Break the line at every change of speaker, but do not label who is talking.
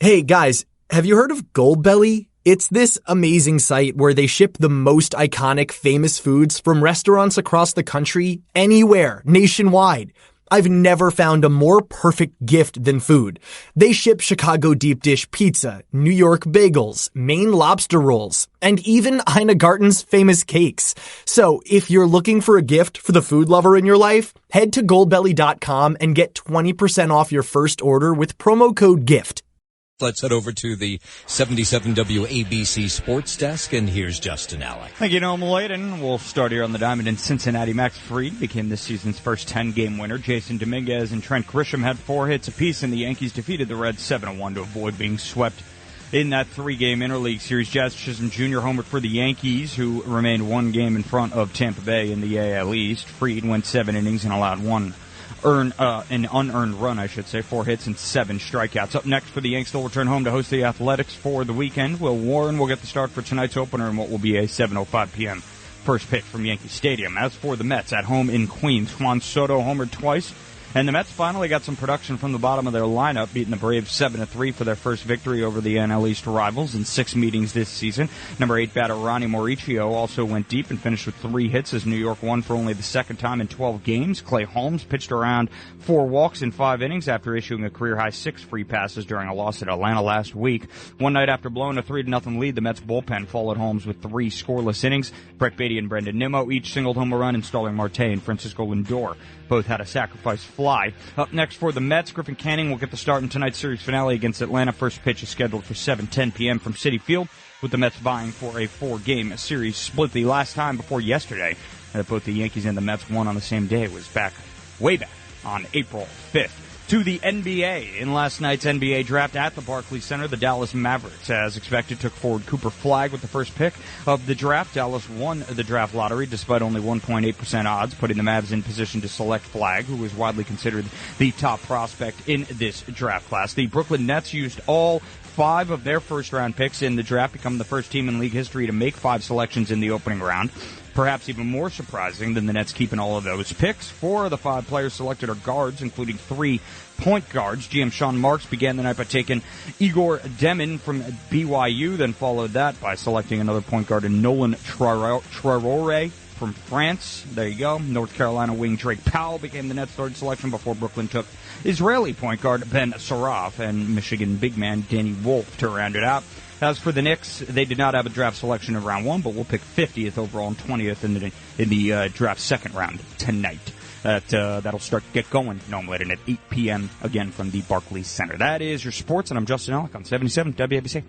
Hey guys, have you heard of Goldbelly? It's this amazing site where they ship the most iconic famous foods from restaurants across the country, anywhere, nationwide. I've never found a more perfect gift than food. They ship Chicago deep dish pizza, New York bagels, Maine lobster rolls, and even Ina Garten's famous cakes. So if you're looking for a gift for the food lover in your life, head to goldbelly.com and get 20% off your first order with promo code GIFT.
Let's head over to the 77 WABC Sports Desk, and here's Justin Alec.
Thank you, Noam Layden. We'll start here on the diamond in Cincinnati. Max Fried became this season's first 10-game winner. Jason Dominguez and Trent Grisham had 4 hits apiece, and the Yankees defeated the Reds 7-1 to avoid being swept in that 3-game interleague series. Jazz Chisholm Jr. homered for the Yankees, who remained 1 game in front of Tampa Bay in the AL East. Fried went 7 innings and allowed an unearned run, 4 hits and 7 strikeouts. Up next for the Yanks, they'll return home to host the Athletics for the weekend. Will Warren will get the start for tonight's opener in what will be a 7:05 p.m. first pitch from Yankee Stadium. As for the Mets, at home in Queens, Juan Soto homered twice, and the Mets finally got some production from the bottom of their lineup, beating the Braves 7-3 for their first victory over the NL East rivals in 6 meetings this season. Number 8 batter Ronnie Mauricio also went deep and finished with 3 hits as New York won for only the second time in 12 games. Clay Holmes pitched around 4 walks in 5 innings after issuing a career-high 6 free passes during a loss at Atlanta last week. One night after blowing a 3-0 lead, the Mets bullpen followed Holmes with 3 scoreless innings. Brett Beatty and Brendan Nimmo each singled home a run, and Starling Marte and Francisco Lindor both had a sacrifice fly. Up next for the Mets, Griffin Canning will get the start in tonight's series finale against Atlanta. First pitch is scheduled for 7:10 p.m. from Citi Field, with the Mets vying for a 4-game series split. The last time before yesterday that both the Yankees and the Mets won on the same day was way back on April 5th. To the NBA. In last night's NBA draft at the Barclays Center, the Dallas Mavericks, as expected, took forward Cooper Flagg with the first pick of the draft. Dallas won the draft lottery despite only 1.8% odds, putting the Mavs in position to select Flagg, who was widely considered the top prospect in this draft class. The Brooklyn Nets used all 5 of their first-round picks in the draft, becoming the first team in league history to make 5 selections in the opening round. Perhaps even more surprising than the Nets keeping all of those picks, 4 of the 5 players selected are guards, including 3 point guards. GM Sean Marks began the night by taking Igor Demin from BYU, then followed that by selecting another point guard in Nolan Traore from France. There you go. North Carolina wing Drake Powell became the Nets' 3rd selection before Brooklyn took Israeli point guard Ben Saraf and Michigan big man Danny Wolf to round it out. As for the Knicks, they did not have a draft selection in round 1, but will pick 50th overall and 20th in the draft second round tonight. That'll start to get going, Noam Layden, at 8 p.m. again from the Barclays Center. That is your sports, and I'm Justin Alec on 77 WABC.